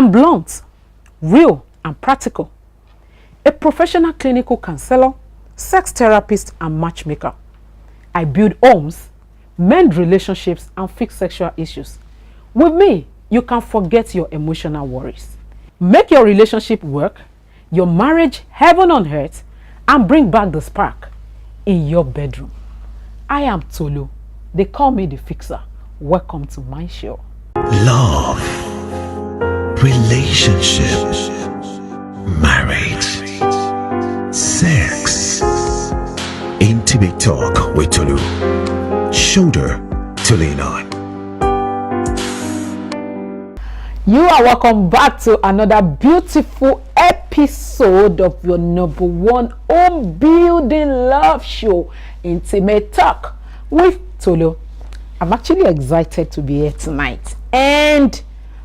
I'm blunt, real, and practical. A professional clinical counselor, sex therapist, and matchmaker. I build homes, mend relationships, and fix sexual issues. With me, you can forget your emotional worries. Make your relationship work, your marriage heaven on earth, and bring back the spark in your bedroom. I am Tolu. They call me the fixer. Welcome to my show. Love, relationship, marriage, sex, intimate talk with Tolu, shoulder to lean on. You are welcome back to another beautiful episode of your number one home building love show, Intimate Talk with Tolu. I'm actually excited to be here tonight, and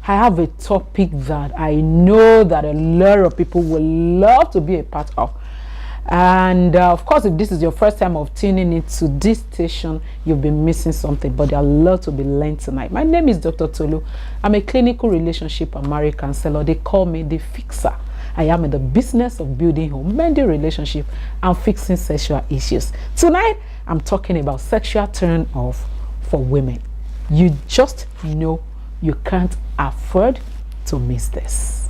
I have a topic that I know that a lot of people will love to be a part of. And of course, if this is your first time of tuning into this station, you've been missing something, but there's a lot to be learned tonight. My name is Dr. Tolu. I'm a clinical relationship and marriage counselor. They call me the fixer. I am in the business of building home, mending relationship, and fixing sexual issues. Tonight, I'm talking about sexual turn off for women. You just know you can't afford to miss this.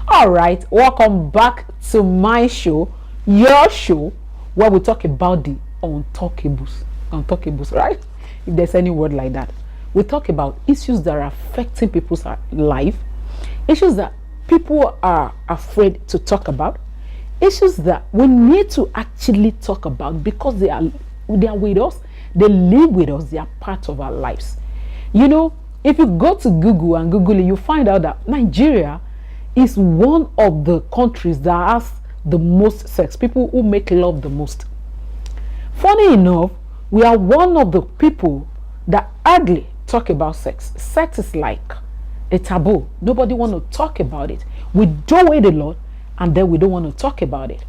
All right, welcome back to my show, your show, where we talk about the untalkables, right? If there's any word like that. We talk about issues that are affecting people's life, issues that people are afraid to talk about, issues that we need to actually talk about because they are with us, they live with us, they are part of our lives. You know, if you go to Google and Google it, you find out that Nigeria is one of the countries that has the most sex, people who make love the most. Funny enough, we are one of the people that hardly talk about sex. Sex is like a taboo. Nobody want to talk about it. We do it a lot, and then we don't want to talk about it.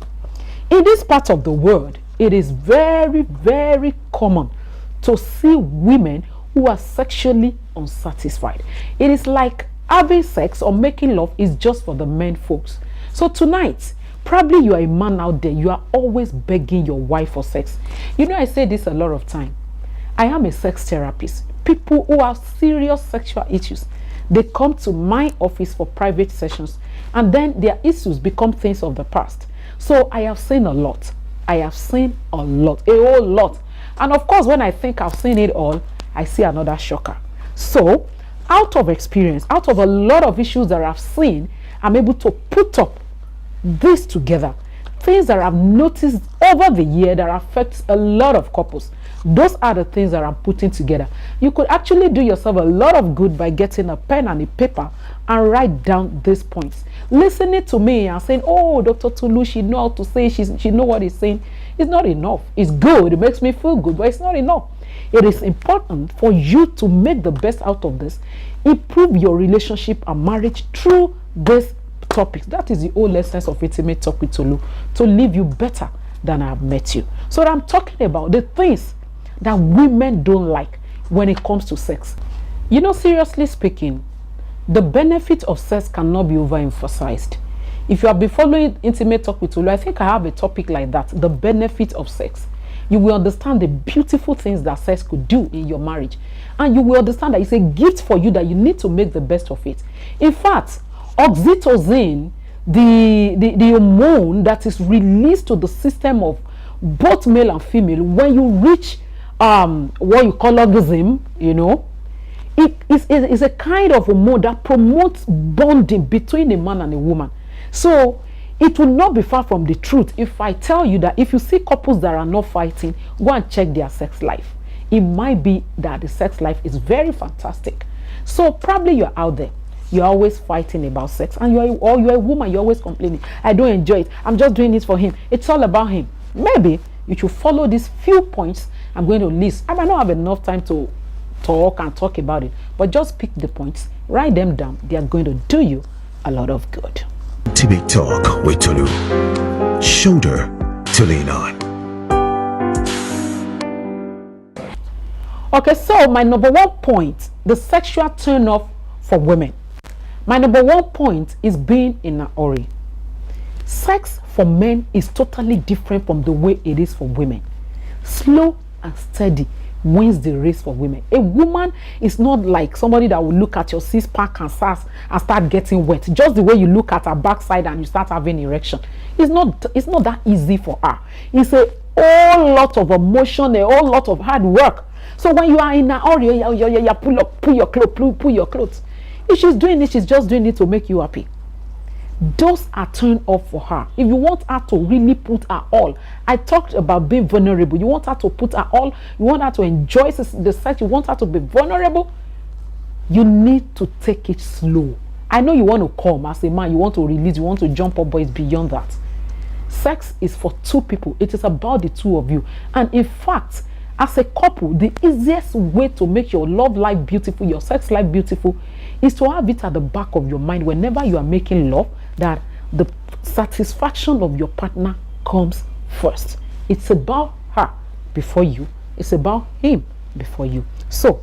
In this part of the world, it is very, very common to see women who are sexually unsatisfied. It is like having sex or making love is just for the men folks. So tonight, probably you are a man out there, you are always begging your wife for sex. You know, I say this a lot of time. I am a sex therapist. People who have serious sexual issues, they come to my office for private sessions, and then their issues become things of the past. So I have seen a lot. I have seen a whole lot. And of course, when I think I've seen it all, I see another shocker. So out of experience, out of a lot of issues that I've seen, I'm able to put up this together. Things that I've noticed over the year that affects a lot of couples. Those are the things that I'm putting together. You could actually do yourself a lot of good by getting a pen and a paper and write down these points. Listening to me and saying, oh, Dr. Tolu, she know how to say, she know what he's saying. It's not enough. It's good. It makes me feel good, but it's not enough. It is important for you to make the best out of this, improve your relationship and marriage through this topics. That is the whole essence of Intimate Talk with Tolu, to leave you better than I have met you. So I'm talking about the things that women don't like when it comes to sex. You know, seriously speaking, the benefit of sex cannot be overemphasized. If you have been following Intimate Talk with Tolu, I think I have a topic like that, the benefit of sex. You will understand the beautiful things that sex could do in your marriage. And you will understand that it's a gift for you that you need to make the best of it. In fact, oxytocin, the hormone that is released to the system of both male and female when you reach what you call orgasm, you know, it is a kind of hormone that promotes bonding between a man and a woman. So it will not be far from the truth if I tell you that if you see couples that are not fighting, go and check their sex life. It might be that the sex life is very fantastic. So probably you're out there, you're always fighting about sex, and you're a woman, you're always complaining, I don't enjoy it, I'm just doing it for him, it's all about him. Maybe you should follow these few points I'm going to list. I might not have enough time to talk about it, but just pick the points, write them down. They are going to do you a lot of good. Intimate Talk with Tolu, shoulder to lean on. Okay, so my number one point, the sexual turn off for women. My number one point is being in a hurry. Sex for men is totally different from the way it is for women. Slow and steady wins the race for women. A woman is not like somebody that will look at your six-pack and start getting wet. Just the way you look at her backside and you start having erection. It's not that easy for her. It's a whole lot of emotion, a whole lot of hard work. So when you are in a hurry, you pull your clothes. If she's doing it, she's just doing it to make you happy. Those are turned off for her. If you want her to really put her all, I talked about being vulnerable. You want her to put her all, you want her to enjoy the sex, you want her to be vulnerable, you need to take it slow. I know you want to come as a man, you want to release, you want to jump up, but it's beyond that. Sex is for two people. It is about the two of you. And in fact, as a couple, the easiest way to make your love life beautiful, your sex life beautiful, is to have it at the back of your mind whenever you are making love, that the satisfaction of your partner comes first. It's about her before you. It's about him before you. So,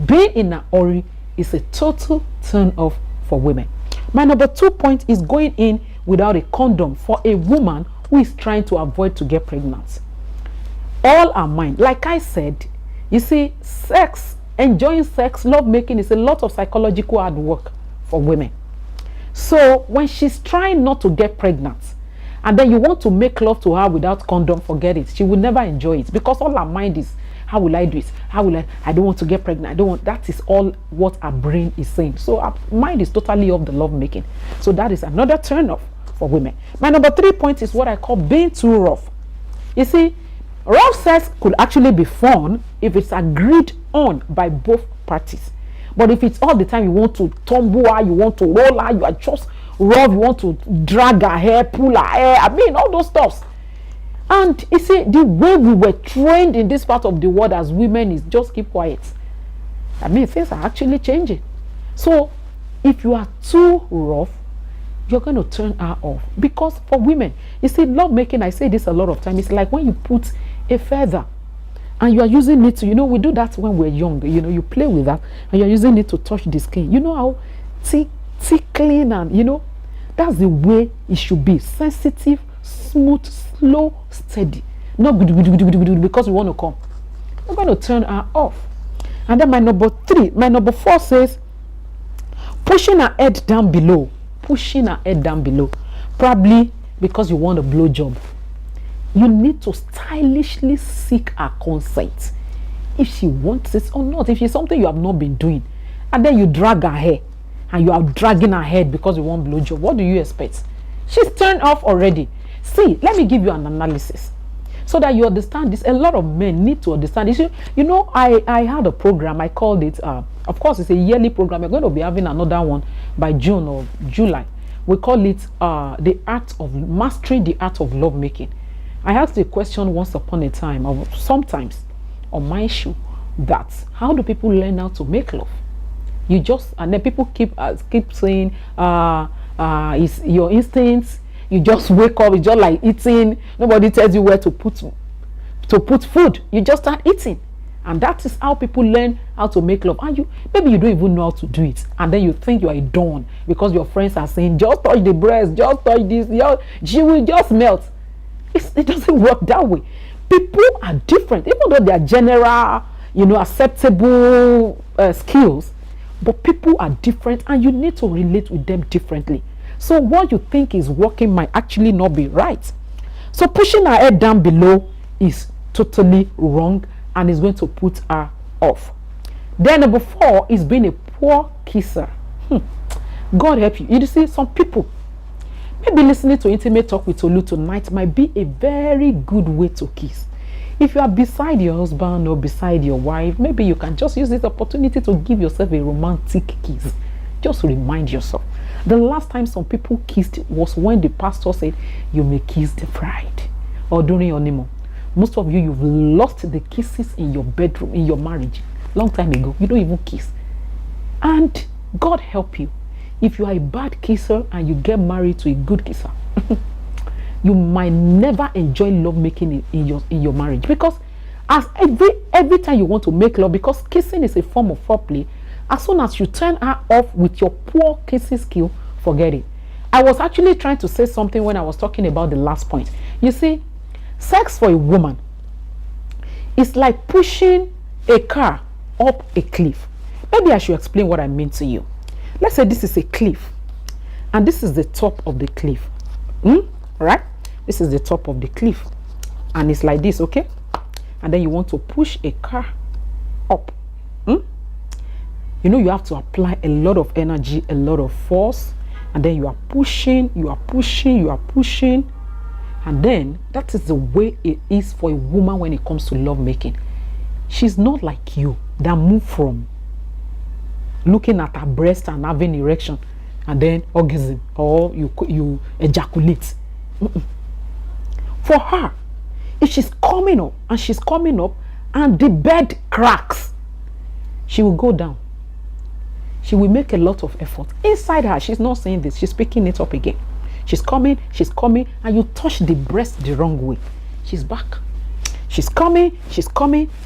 being in a hurry is a total turn off for women. My number 2 point is going in without a condom for a woman who is trying to avoid to get pregnant. All are mine. Like I said, you see, sex, enjoying sex, love making is a lot of psychological hard work for women. So when she's trying not to get pregnant and then you want to make love to her without condom, forget it. She will never enjoy it because all her mind is, how will I do it? I don't want to get pregnant. That is all what her brain is saying. So her mind is totally off the love making. So that is another turn off for women. My number 3 point is what I call being too rough. You see, rough sex could actually be fun if it's agreed on by both parties. But if it's all the time you want to tumble her, you want to roll her, you are just rough, you want to drag her hair, pull her hair, all those stuffs. And you see, the way we were trained in this part of the world as women is just keep quiet. Things are actually changing. So if you are too rough, you're going to turn her off. Because for women, you see, love making, I say this a lot of times, it's like when you put a feather and you are using it to, we do that when we're young, you play with that and you're using it to touch the skin. You know how tickling and, that's the way it should be. Sensitive, smooth, slow, steady. Not because we want to come. We're going to turn her off. And then my number 4 says, pushing her head down below. Pushing her head down below. Probably because you want a blowjob. You need to stylishly seek her consent. If she wants it or not. If it's something you have not been doing. And then you drag her hair. And you are dragging her head because you want blowjob. What do you expect? She's turned off already. See, let me give you an analysis. So that you understand this. A lot of men need to understand this. I had a program. I called it, of course, it's a yearly program. We're going to be having another one by June or July. We call it Mastering the Art of Lovemaking. I asked a question once upon a time, or sometimes on my show, that how do people learn how to make love? And then people keep saying, it's your instincts. You just wake up, it's just like eating. Nobody tells you where to put food. You just start eating. And that is how people learn how to make love. And maybe you don't even know how to do it. And then you think you are a don because your friends are saying, just touch the breast, just touch this, she will just melt. It doesn't work that way. People are different, even though they are general, acceptable skills. But people are different and you need to relate with them differently. So what you think is working might actually not be right. So pushing her head down below is totally wrong and is going to put her off. Then number 4 is being a poor kisser. God help you. You see, some people, maybe listening to Intimate Talk with Tolu tonight might be a very good way to kiss. If you are beside your husband or beside your wife, maybe you can just use this opportunity to give yourself a romantic kiss. Just remind yourself. The last time some people kissed was when the pastor said, you may kiss the bride, or during your honeymoon. Most of you've lost the kisses in your bedroom, in your marriage. Long time ago, you don't even kiss. And God help you. If you are a bad kisser and you get married to a good kisser, you might never enjoy love making in your marriage, because as every time you want to make love, because kissing is a form of foreplay, as soon as you turn her off with your poor kissing skill, forget it. I was actually trying to say something when I was talking about the last point. You see, sex for a woman is like pushing a car up a cliff. Maybe I should explain what I mean to you. Let's say this is a cliff and this is the top of the cliff. Right? This is the top of the cliff and it's like this, okay? And then you want to push a car up. You know, you have to apply a lot of energy, a lot of force, and then you are pushing, and then that is the way it is for a woman when it comes to love making. She's not like you that move from looking at her breast and having erection and then orgasm, or you ejaculate. For her, if she's coming up and the bed cracks, she will go down. She will make a lot of effort. Inside her, she's not saying this, she's picking it up again. She's coming, and you touch the breast the wrong way. She's back. She's coming,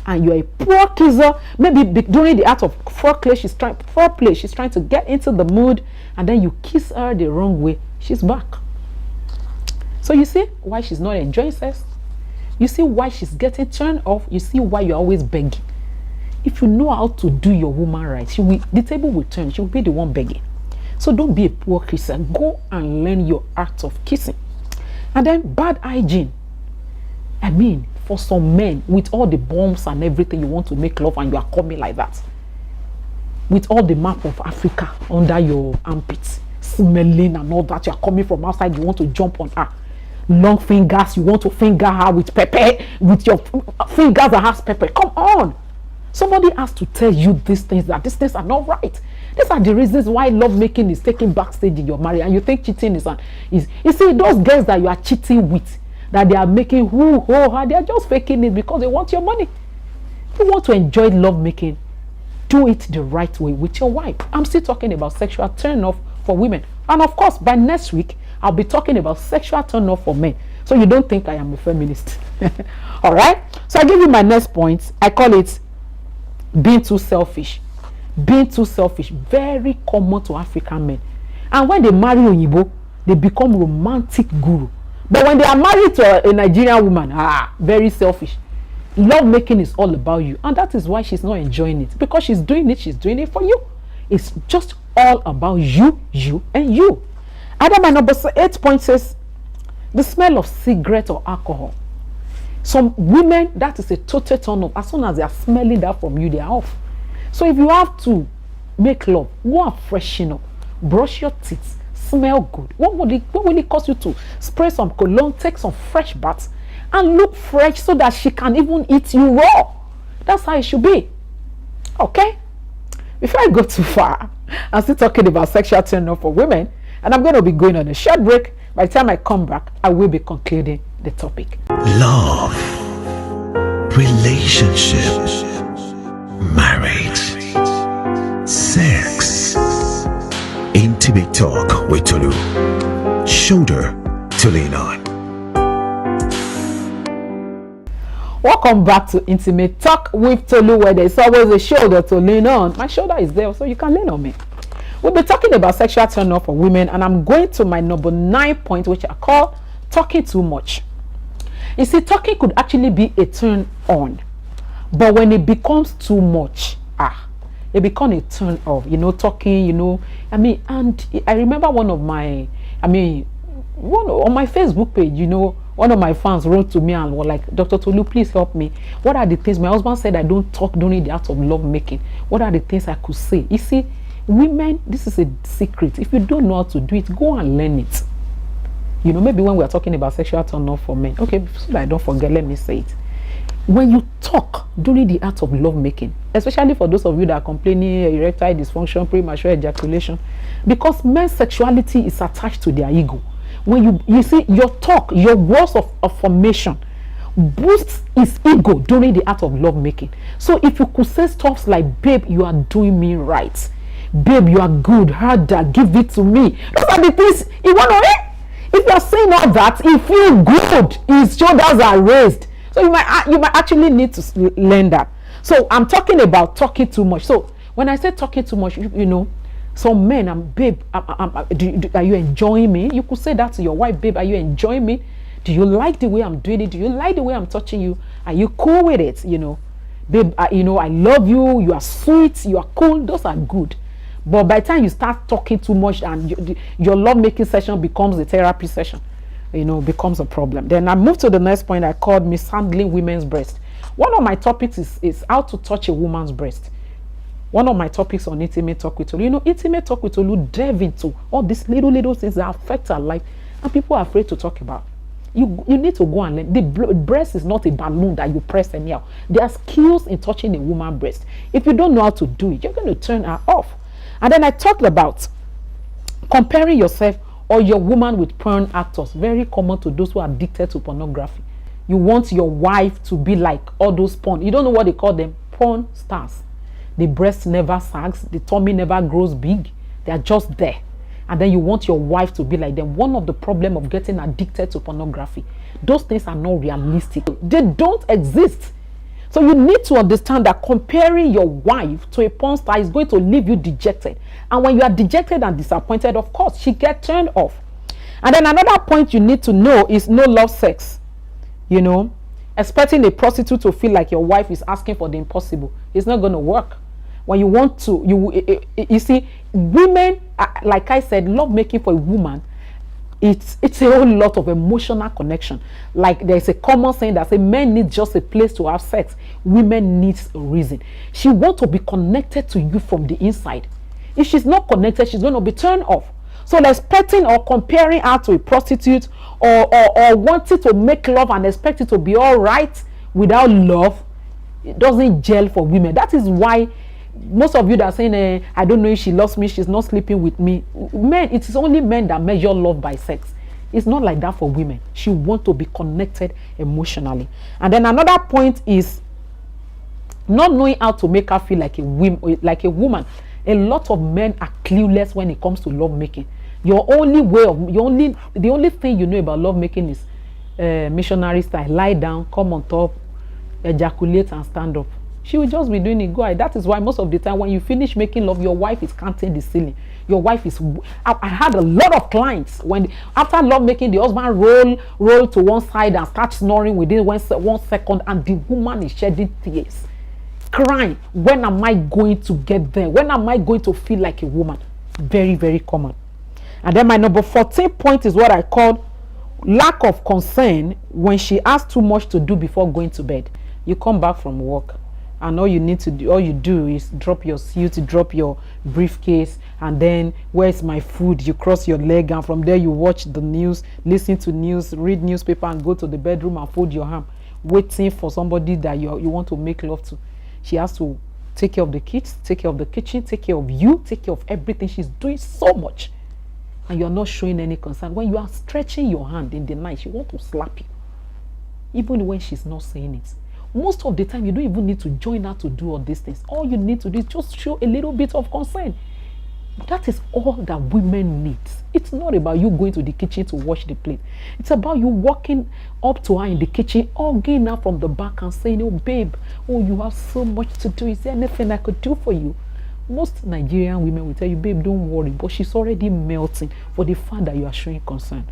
and you're a poor kisser. Maybe during the act of foreplay, she's trying to get into the mood, and then you kiss her the wrong way. She's back. So you see why she's not enjoying sex? You see why she's getting turned off? You see why you're always begging? If you know how to do your woman right, the table will turn. She will be the one begging. So don't be a poor kisser. Go and learn your art of kissing. And then bad hygiene. I mean, for some men, with all the bombs and everything, you want to make love and you are coming like that. With all the map of Africa under your armpits, smelling and all that, you are coming from outside, you want to jump on her. Long fingers, you want to finger her with pepper, with your fingers that has pepper. Come on. Somebody has to tell you these things, that these things are not right. These are the reasons why lovemaking is taking backstage in your marriage, and you think cheating is you see those girls that you are cheating with, that they are making they are just faking it because they want your money. If you want to enjoy lovemaking, do it the right way with your wife. I'm still talking about sexual turn-off for women, and of course by next week I'll be talking about sexual turn-off for men, so you don't think I am a feminist. All right, so I give you my next point. I call it being too selfish. Being too selfish, very common to African men. And when they marry Oyibo, they become romantic guru. But when they are married to a Nigerian woman, very selfish. Love making is all about you, and that is why she's not enjoying it, because she's doing it for you. It's just all about you, and you. Adam, my number 8 point says the smell of cigarette or alcohol. Some women, that is a total turn off. As soon as they are smelling that from you, they are off. So if you have to make love, go and freshen up, brush your teeth, smell good. What will it cost you to spray some cologne, take some fresh baths, and look fresh so that she can even eat you raw? That's how it should be. Okay? Before I go too far, I'm still talking about sexual turn off for women, and I'm going to be going on a short break. By the time I come back, I will be concluding the topic. Love, relationship, marriage, sex, intimate talk with Tolu, shoulder to lean on. Welcome back to Intimate Talk with Tolu, where there's always a shoulder to lean on. My shoulder is there, so you can lean on me. We'll be talking about sexual turn off for women, and I'm going to my number 9 point, which I call talking too much. You see, talking could actually be a turn on, but when it becomes too much, it becomes a turn off. You know, talking, and I remember on my Facebook page, one of my fans wrote to me and was like, Dr. Tolu, please help me. What are the things? My husband said I don't talk during the act of love making. What are the things I could say? You see, women, this is a secret. If you don't know how to do it, go and learn it. Maybe when we're talking about sexual turn off for men. Okay, so that I don't forget, let me say it. When you talk during the act of love making, especially for those of you that are complaining erectile dysfunction, premature ejaculation, because men's sexuality is attached to their ego. When you see your talk, your words of affirmation boosts his ego during the act of love making. So if you could say stuff like, babe, you are doing me right, babe, you are good, harder, give it to me, those are the things he want to hear. If you're saying all that, you feel good. His shoulders are raised. So you might actually need to learn that. So I'm talking about talking too much. So when I say talking too much, you know, some men, babe, are you enjoying me? You could say that to your wife, babe, are you enjoying me? Do you like the way I'm doing it? Do you like the way I'm touching you? Are you cool with it? You know, babe, you know, I love you. You are sweet. You are cool. Those are good. But by the time you start talking too much and your love-making session becomes a therapy session, you know, becomes a problem. Then I move to the next point I called mishandling women's breast. One of my topics is how to touch a woman's breast. One of my topics on Intimate Talk with Tolu. You know, Intimate Talk with Tolu delve into all these little things that affect our life and people are afraid to talk about. You need to go and learn. The breast is not a balloon that you press anyhow. There are skills in touching a woman's breast. If you don't know how to do it, you're going to turn her off. And then I talked about comparing yourself or your woman with porn actors. Very common to those who are addicted to pornography. You want your wife to be like all those porn. You don't know what they call them. Porn stars. The breast never sags. The tummy never grows big. They are just there. And then you want your wife to be like them. One of the problems of getting addicted to pornography, those things are not realistic. They don't exist. So you need to understand that comparing your wife to a porn star is going to leave you dejected. And when you are dejected and disappointed, of course, she gets turned off. And then another point you need to know is no love sex. You know, expecting a prostitute to feel like your wife is asking for the impossible. It's not going to work. When you want to, you see, women, like I said, love making for a woman, it's a whole lot of emotional connection. Like there's a common saying that says men need just a place to have sex. Women needs a reason. She wants to be connected to you from the inside. If she's not connected, she's going to be turned off. So expecting or comparing her to a prostitute or wanting to make love and expect it to be all right without love, it doesn't gel for women. That is why most of you that are saying, I don't know if she loves me, she's not sleeping with me. Men, it is only men that measure love by sex. It's not like that for women. She wants to be connected emotionally. And then another point is not knowing how to make her feel like a woman. A lot of men are clueless when it comes to love making. The only thing you know about love making is missionary style. Lie down, come on top, ejaculate and stand up. She will just be doing it. Go ahead. That is why most of the time when you finish making love, your wife is counting the ceiling. Your wife is. I had a lot of clients when after love making, the husband roll to one side and start snoring within 1 second, and the woman is shedding tears, crying. When am I going to get there? When am I going to feel like a woman? Very, very common. And then my number 14 point is what I call lack of concern when she has too much to do before going to bed. You come back from work, and all you do is drop your suit, drop your briefcase, and then where's my food? You cross your leg, and from there you watch the news, listen to news, read newspaper, and go to the bedroom and fold your arm, waiting for somebody that you want to make love to. She has to take care of the kids, take care of the kitchen, take care of you, take care of everything. She's doing so much, and you're not showing any concern. When you are stretching your hand in the night, she wants to slap you, even when she's not saying it. Most of the time, you don't even need to join her to do all these things. All you need to do is just show a little bit of concern. That is all that women need. It's not about you going to the kitchen to wash the plate. It's about you walking up to her in the kitchen, hugging her from the back and saying, oh, babe, oh, you have so much to do. Is there anything I could do for you? Most Nigerian women will tell you, babe, don't worry. But she's already melting for the fact that you are showing concern.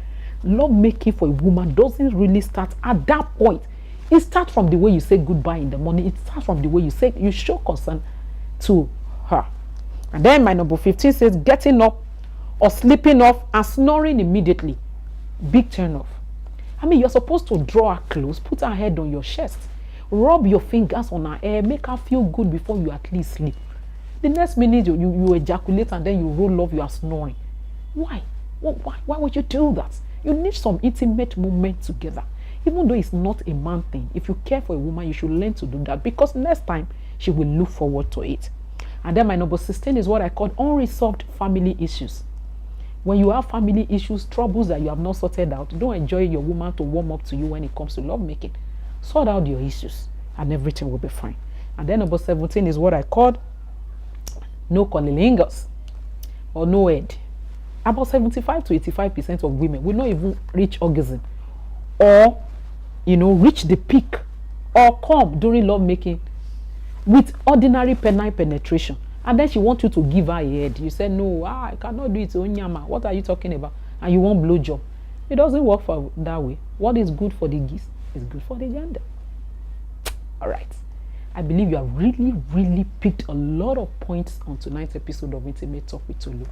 Love making for a woman doesn't really start at that point. It starts from the way you say goodbye in the morning. It starts from the way you show concern to her. And then my number 15 says getting up or sleeping off and snoring immediately. Big turn off. I mean, you're supposed to draw her close, put her head on your chest, rub your fingers on her hair, make her feel good before you at least sleep. The next minute you ejaculate and then you roll off, you are snoring. Why? Why would you do that? You need some intimate moment together. Even though it's not a man thing, if you care for a woman, you should learn to do that, because next time she will look forward to it. And then my number 16 is what I call unresolved family issues. When you have family issues, troubles that you have not sorted out, don't enjoy your woman to warm up to you when it comes to love making. Sort out your issues and everything will be fine. And then number 17 is what I called no cunnilingus or no head. About 75 to 85% of women will not even reach orgasm, or reach the peak, or come during love making with ordinary penile penetration, and then she wants you to give her a head. You say, no, I cannot do it, Onyama. What are you talking about? And you want blow job. It doesn't work for that way. What is good for the geese is good for the gander. All right. I believe you have really, really picked a lot of points on tonight's episode of Intimate Talk with Tolu.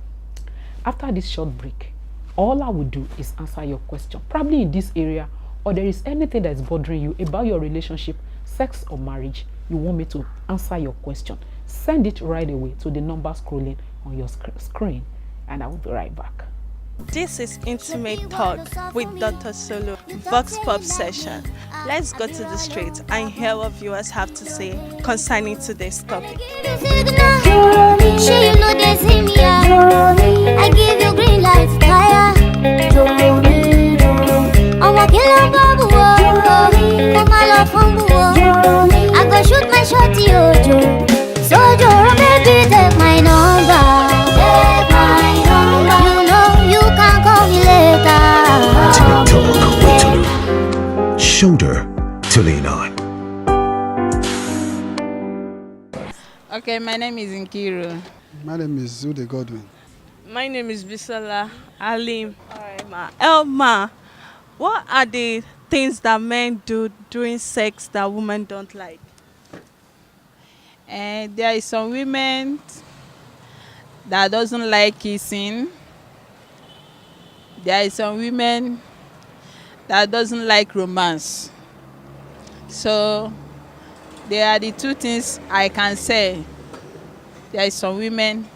After this short break, all I will do is answer your question, probably in this area, or there is anything that is bothering you about your relationship, sex, or marriage. You want me to answer your question, send it right away to the number scrolling on your screen, and I will be right back. This is Intimate Talk with Dr. Tolu, Vox Pop session. Let's go to the street and hear what viewers have to say concerning today's topic. I give you green light, fire. I go shoot my shot, yo. So baby, take my number. Take my number. You know you can call me later. Intimate Talk with Tolu. Shoulder to lean on. Okay, my name is Nkiru. My name is Zude Godwin. My name is Bisola Alim. Alright, ma. Elma, what are the things that men do during sex that women don't like? And there is some women that doesn't like kissing. There is some women that doesn't like romance. So there are the two things I can say. There is some women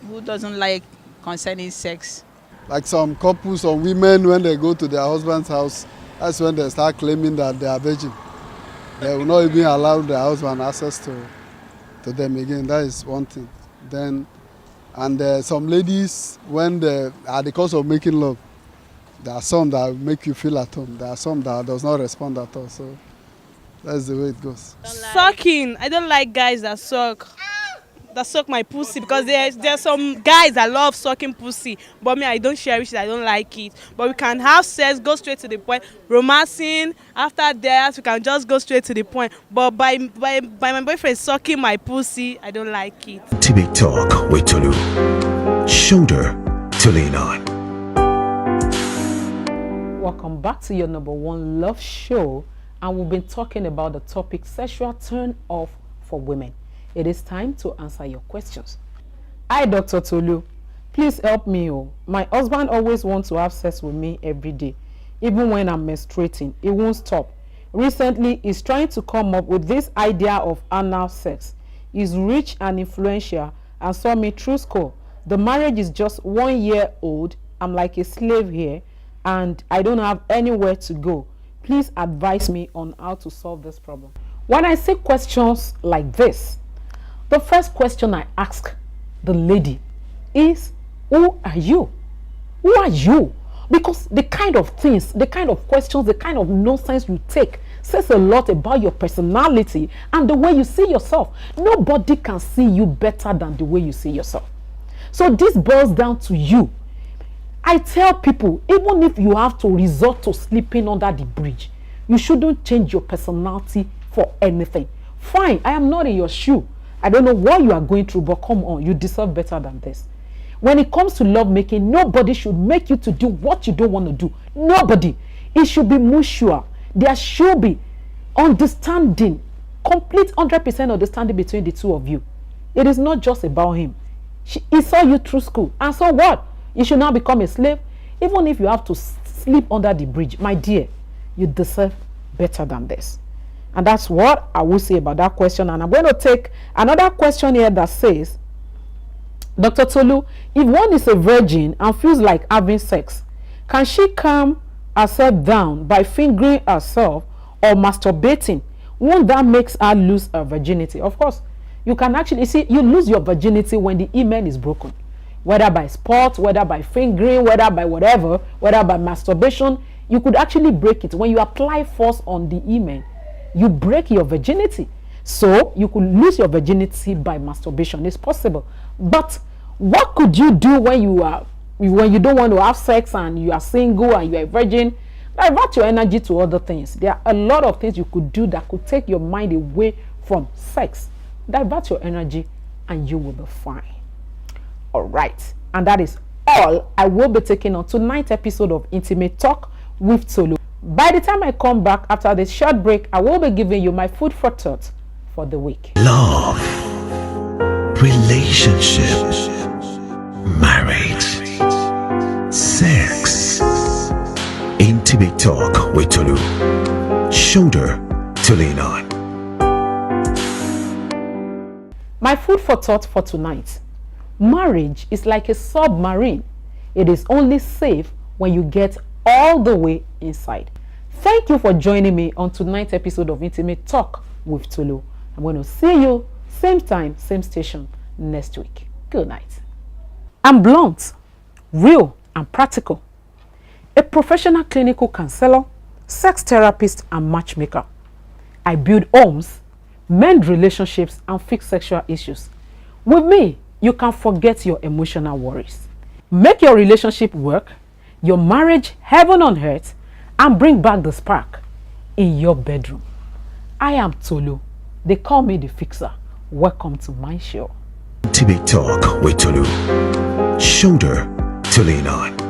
who doesn't like concerning sex. Like some couples, some women, when they go to their husband's house, that's when they start claiming that they are virgin. They will not even allow their husband access to them again. That is one thing. Then, and some ladies, when they are the cause of making love, there are some that make you feel at home. There are some that does not respond at all. So that's the way it goes. Sucking. I don't like guys that suck my pussy, because there's some guys that love sucking pussy, but me, I don't cherish it. I don't like it. But we can have sex, go straight to the point, romancing. After that, we can just go straight to the point. But by my boyfriend sucking my pussy, I don't like it. Intimate Talk with Tolu. Shoulder to lean on. Welcome back to your number one love show, and we've been talking about the topic sexual turn off for women. It is time to answer your questions. Hi, Dr. Tolu. Please help me. My husband always wants to have sex with me every day. Even when I'm menstruating, it won't stop. Recently, he's trying to come up with this idea of anal sex. He's rich and influential and saw me through school. The marriage is just 1 year old. I'm like a slave here, and I don't have anywhere to go. Please advise me on how to solve this problem. When I see questions like this, the first question I ask the lady is, who are you? Who are you? Because the kind of things, the kind of questions, the kind of nonsense you take says a lot about your personality and the way you see yourself. Nobody can see you better than the way you see yourself. So this boils down to you. I tell people, even if you have to resort to sleeping under the bridge, you shouldn't change your personality for anything. Fine, I am not in your shoe. I don't know what you are going through, but come on, you deserve better than this. When it comes to love making, nobody should make you to do what you don't want to do. Nobody. It should be mutual. There should be understanding, complete 100% understanding between the two of you. It is not just about him. He saw you through school, and so what? You should now become a slave? Even if you have to sleep under the bridge, my dear, you deserve better than this. And that's what I will say about that question. And I'm going to take another question here that says, Dr. Tolu, if one is a virgin and feels like having sex, can she calm herself down by fingering herself or masturbating? Won't that make her lose her virginity? Of course, you can actually see, you lose your virginity when the hymen is broken. Whether by sport, whether by fingering, whether by whatever, whether by masturbation, you could actually break it. When you apply force on the hymen, you break your virginity. So you could lose your virginity by masturbation. It's possible. But what could you do when you are when you don't want to have sex and you are single and you are a virgin, divert your energy to other things. There are a lot of things you could do that could take your mind away from sex. Divert your energy and you will be fine. All right, and that is all I will be taking on tonight's episode of Intimate Talk with Tolu. By the time I come back after this short break, I will be giving you my food for thought for the week. Love, relationship, marriage, sex. Intimate Talk with Tolu. Shoulder to lean on. My food for thought for tonight. Marriage is like a submarine. It is only safe when you get all the way inside. Thank you for joining me on tonight's episode of Intimate Talk with Tolu. I'm going to see you same time, same station next week. Good night. I'm blunt, real and practical. A professional clinical counselor, sex therapist and matchmaker. I build homes, mend relationships and fix sexual issues. With me, you can forget your emotional worries. Make your relationship work, your marriage heaven on earth, and bring back the spark in your bedroom. I am Tolu. They call me the fixer. Welcome to my show. Intimate Talk with Tolu. Shoulder to lean on.